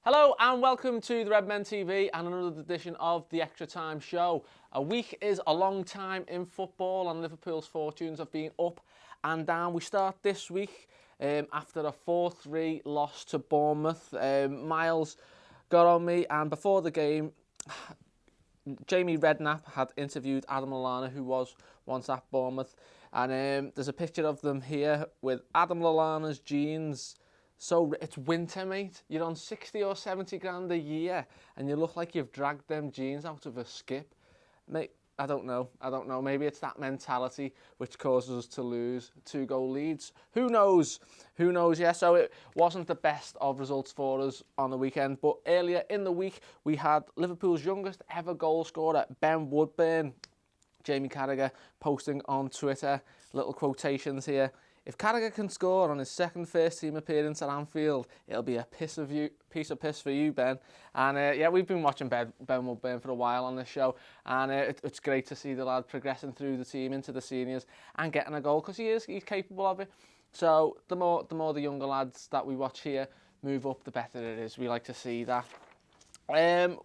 Hello and welcome to the Redmen TV and another edition of the Extra Time Show. A week is a long time in football and Liverpool's fortunes have been up and down. We start this week after a 4-3 loss to Bournemouth. Miles got on me, and before the game, Jamie Redknapp had interviewed Adam Lallana, who was once at Bournemouth, and there's a picture of them here with Adam Lallana's jeans. So it's winter, mate. You're on 60 or 70 grand a year and you look like you've dragged them jeans out of a skip. Mate, I don't know. Maybe it's that mentality which causes us to lose 2-goal leads. Who knows? Yeah, so it wasn't the best of results for us on the weekend. But earlier in the week, we had Liverpool's youngest ever goal scorer, Ben Woodburn. Jamie Carragher posting on Twitter, little quotations here. If Carragher can score on his second first-team appearance at Anfield, it'll be a piece of piss for you, Ben. And yeah, we've been watching Ben Woodburn for a while on this show, and it's great to see the lad progressing through the team into the seniors and getting a goal because he's capable of it. So the more the younger lads that we watch here move up, the better it is. We like to see that.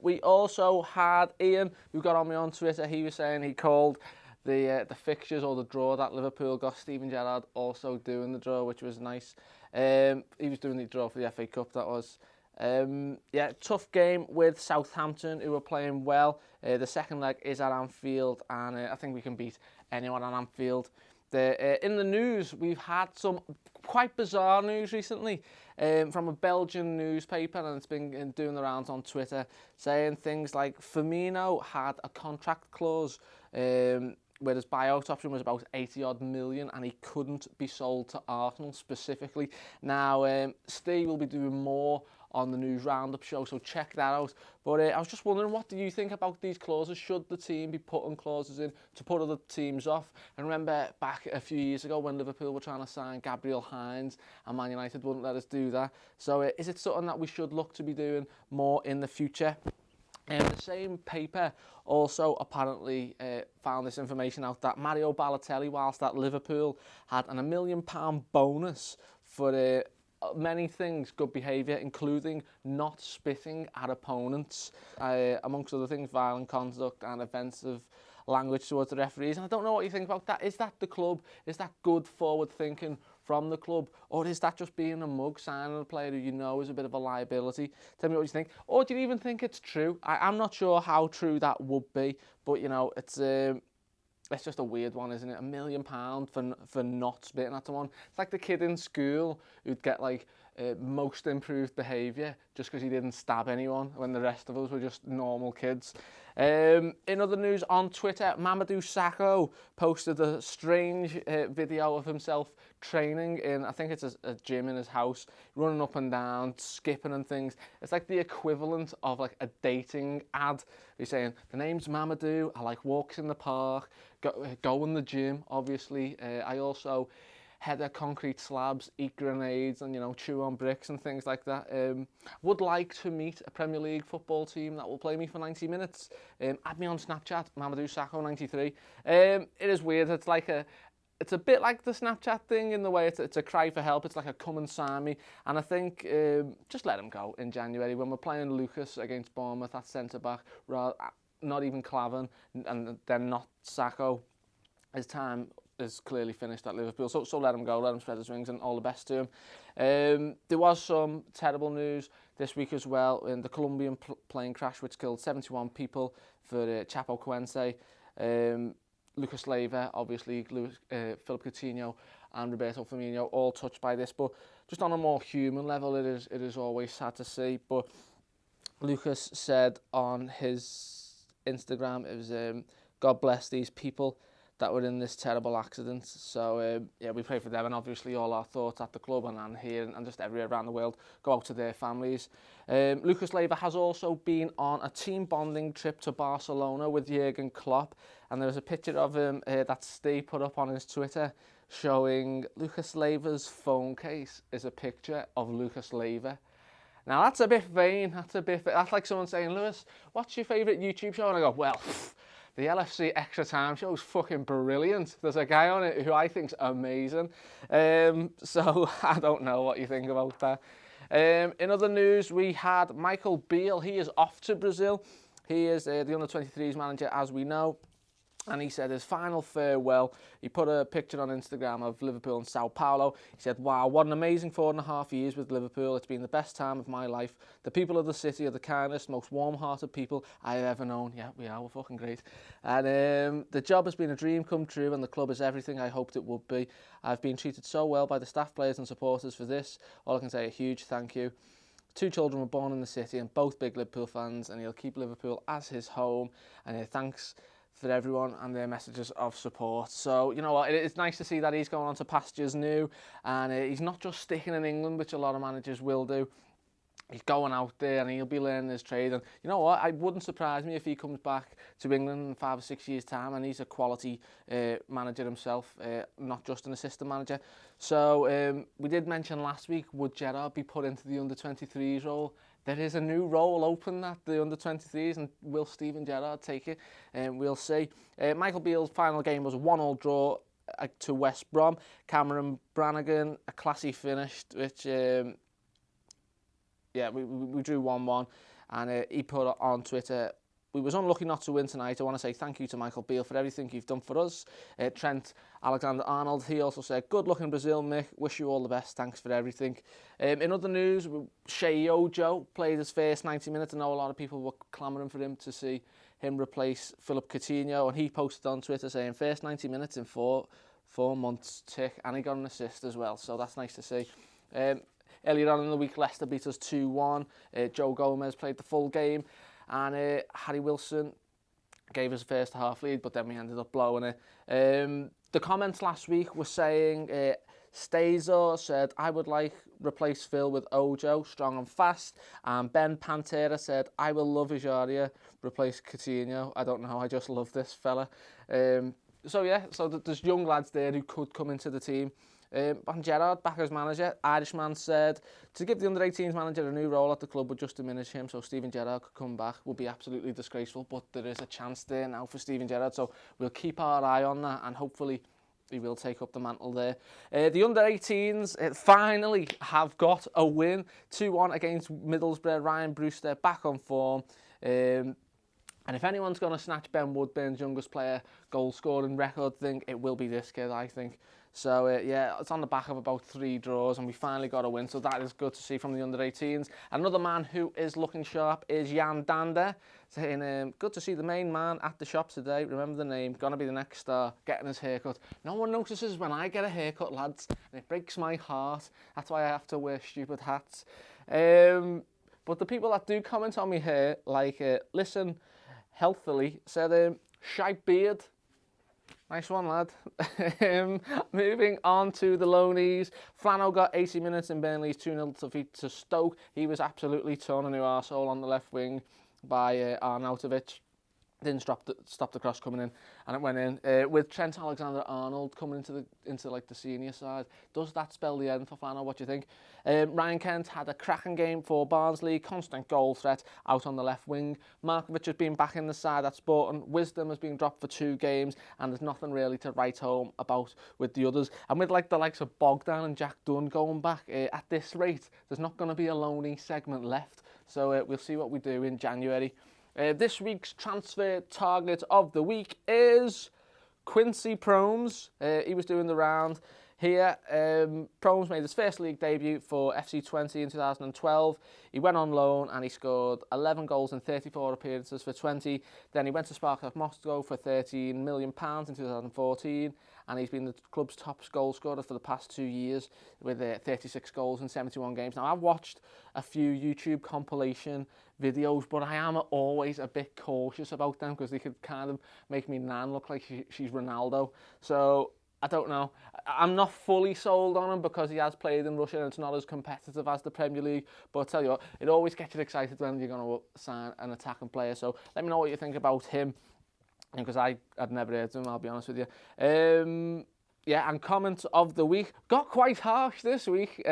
We also had Ian, who got on me on Twitter. He was saying he called the fixtures or the draw that Liverpool got Steven Gerrard also doing the draw, which was nice. He was doing the draw for the FA Cup, that was. Yeah, tough game with Southampton, who were playing well. The second leg is at Anfield, and I think we can beat anyone at Anfield. In the news, we've had some quite bizarre news recently from a Belgian newspaper, and it's been doing the rounds on Twitter, saying things like Firmino had a contract clause where his buyout option was about 80-odd million and he couldn't be sold to Arsenal specifically. Now, Steve will be doing more on the News Roundup show, so check that out. But I was just wondering, what do you think about these clauses? Should the team be putting clauses in to put other teams off? And remember back a few years ago when Liverpool were trying to sign Gabriel Hines and Man United wouldn't let us do that. So is it something that we should look to be doing more in the future? The same paper also apparently found this information out that Mario Balotelli, whilst at Liverpool, had an £1 million bonus for many things, good behaviour, including not spitting at opponents, amongst other things, violent conduct and offensive language towards the referees. And I don't know what you think about that. Is that the club? Is that good forward thinking from the club? Or is that just being a mug, signing a player who you know is a bit of a liability? Tell me what you think. Or do you even think it's true? I'm not sure how true that would be, but you know, it's just a weird one, isn't it? £1 million for not spitting at someone. It's like the kid in school who'd get like most improved behaviour just because he didn't stab anyone when the rest of us were just normal kids. In other news, on Twitter, Mamadou Sakho posted a strange video of himself training in, I think it's a gym in his house, running up and down, skipping and things. It's like the equivalent of like a dating ad. He's saying, the name's Mamadou, I like walks in the park, go in the gym, obviously. I also header concrete slabs, eat grenades and, you know, chew on bricks and things like that. Would like to meet a Premier League football team that will play me for 90 minutes. Add me on Snapchat, Mamadou Sakho 93. It is weird. It's a bit like the Snapchat thing in the way it's a cry for help. It's like a come and sign me. And I think just let him go in January when we're playing Lucas against Bournemouth at centre-back, not even Clavan, and then not Sakho. His time is clearly finished at Liverpool, so let him go, let him spread his wings, and all the best to him. There was some terrible news this week as well in the Colombian plane crash which killed 71 people for Chapo Cuenca. Lucas Leiva, obviously, Philip Coutinho and Roberto Firmino all touched by this, but just on a more human level, it is always sad to see. But Lucas said on his Instagram, it was God bless these people that were in this terrible accident. So yeah, we pray for them, and obviously all our thoughts at the club and here and just everywhere around the world go out to their families. Lucas Leiva has also been on a team bonding trip to Barcelona with Jurgen Klopp, and there was a picture of him that Steve put up on his Twitter showing Lucas Leiva's phone case is a picture of Lucas Leiva. Now that's a bit vain, that's like someone saying, Lewis, what's your favourite YouTube show? And I go, well, the LFC Extra Time Show is fucking brilliant. There's a guy on it who I think's amazing. So I don't know what you think about that. In other news, we had Michael Beale. He is off to Brazil. He is the under-23s manager, as we know. And he said his final farewell. He put a picture on Instagram of Liverpool and Sao Paulo. He said, wow, what an amazing 4.5 years with Liverpool. It's been the best time of my life. The people of the city are the kindest, most warm-hearted people I have ever known. Yeah, we are. We're fucking great. And the job has been a dream come true, and the club is everything I hoped it would be. I've been treated so well by the staff, players and supporters for this. All I can say, a huge thank you. 2 children were born in the city and both big Liverpool fans, and he'll keep Liverpool as his home. And thanks for everyone and their messages of support. So, you know what, it's nice to see that he's going on to pastures new, and he's not just sticking in England, which a lot of managers will do. He's going out there and he'll be learning his trade. And you know what, it wouldn't surprise me if he comes back to England in 5 or 6 years' time and he's a quality manager himself, not just an assistant manager. So we did mention last week, would Gerrard be put into the under-23s role? There is a new role open at the under-23s, and will Steven Gerrard take it? We'll see. Michael Beale's final game was a 1-1 draw to West Brom. Cameron Brannigan, a classy finish, which, we drew 1-1, and he put on Twitter, we was unlucky not to win tonight. I want to say thank you to Michael Beale for everything you've done for us. Trent Alexander-Arnold, he also said, good luck in Brazil, Mick. Wish you all the best. Thanks for everything. In other news, Shea Ojo played his first 90 minutes. I know a lot of people were clamouring for him to see him replace Philip Coutinho, and he posted on Twitter saying, first 90 minutes in four months, tick, and he got an assist as well, so that's nice to see. Earlier on in the week, Leicester beat us 2-1. Joe Gomez played the full game, and Harry Wilson gave us a first half lead, but then we ended up blowing it. The comments last week were saying, Stazer said, I would like replace Phil with Ojo, strong and fast. And Ben Pantera said, I will love Ajaria, replace Coutinho. I don't know, I just love this fella. So there's young lads there who could come into the team. And Gerrard, back as manager, Irishman said, to give the under-18s manager a new role at the club would just diminish him, so Steven Gerrard could come back would be absolutely disgraceful, but there is a chance there now for Steven Gerrard, so we'll keep our eye on that, and hopefully he will take up the mantle there. The under-18s finally have got a win, 2-1 against Middlesbrough. Ryan Brewster back on form. And if anyone's going to snatch Ben Woodburn's youngest player goal-scoring record thing, it will be this kid, I think. So, it's on the back of about 3 draws, and we finally got a win, so that is good to see from the under-18s. Another man who is looking sharp is Jan Dander, saying, good to see the main man at the shop today. Remember the name, gonna be the next star, getting his haircut. No one notices when I get a haircut, lads, and it breaks my heart. That's why I have to wear stupid hats. But the people that do comment on me here, like, listen healthily, said, shite beard. Nice one, lad. Moving on to the loanies. Flano got 80 minutes in Burnley's 2-0 defeat to Stoke. He was absolutely torn a new arsehole on the left wing by Arnautovic. Didn't stop the cross coming in, and it went in. With Trent Alexander-Arnold coming into like the senior side, does that spell the end for Flano? What do you think? Ryan Kent had a cracking game for Barnsley, constant goal threat out on the left wing. Markovic has been back in the side at Sporting. Wisdom has been dropped for 2 games, and there's nothing really to write home about with the others. And with like the likes of Bogdan and Jack Dunn going back, at this rate, there's not going to be a loanee segment left. So we'll see what we do in January. This week's transfer target of the week is Quincy Promes. He was doing the round here. Promes made his first league debut for FC Twente in 2012. He went on loan and he scored 11 goals in 34 appearances for Twente. Then he went to Spartak Moscow for £13 million in 2014. And he's been the club's top goal scorer for the past 2 years with 36 goals in 71 games. Now, I've watched a few YouTube compilation videos, but I am always a bit cautious about them because they could kind of make me nan look like she's Ronaldo. So, I don't know. I'm not fully sold on him because he has played in Russia and it's not as competitive as the Premier League. But I'll tell you what, it always gets you excited when you're going to sign an attacking player. So, let me know what you think about him. Because I'd never heard of him, I'll be honest with you. Yeah, and comment of the week got quite harsh this week.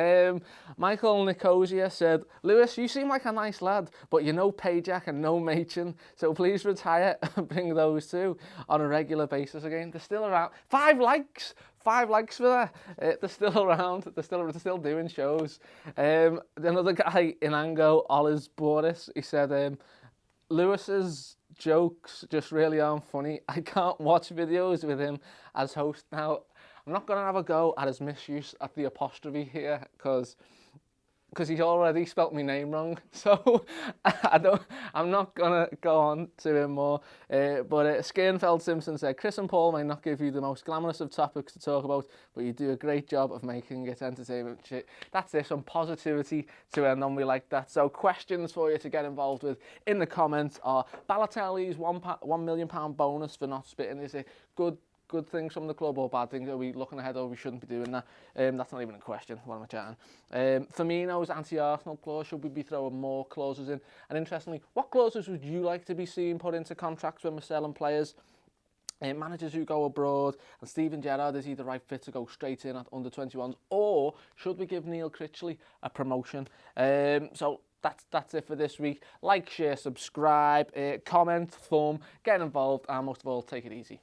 Michael Nicosia said, Lewis, you seem like a nice lad, but you're no Payjack and no Machin, so please retire and bring those two on a regular basis again. They're still around. 5 likes for that. They're still around. They're still doing shows. Another guy in Ango, Olis Boris, he said, Lewis's jokes just really aren't funny. I can't watch videos with him as host now. I'm not going to have a go at his misuse at the apostrophe here because he's already spelt my name wrong. So I'm not going to go on to him more. But Skernfeld Simpson said, Chris and Paul may not give you the most glamorous of topics to talk about, but you do a great job of making it entertainment. Shit. That's it, some positivity to end on. We like that. So questions for you to get involved with in the comments are Balotelli's £1 million bonus for not spitting. Is it good things from the club or bad things? Are we looking ahead or we shouldn't be doing that? That's not even a question. What am I chatting? Firmino's anti-Arsenal clause, should we be throwing more clauses in? And interestingly, what clauses would you like to be seen put into contracts when we're selling players? Managers who go abroad, and Steven Gerrard, is he the right fit to go straight in at under-21s, or should we give Neil Critchley a promotion? So that's it for this week. Like, share, subscribe, comment, thumb, get involved, and most of all, take it easy.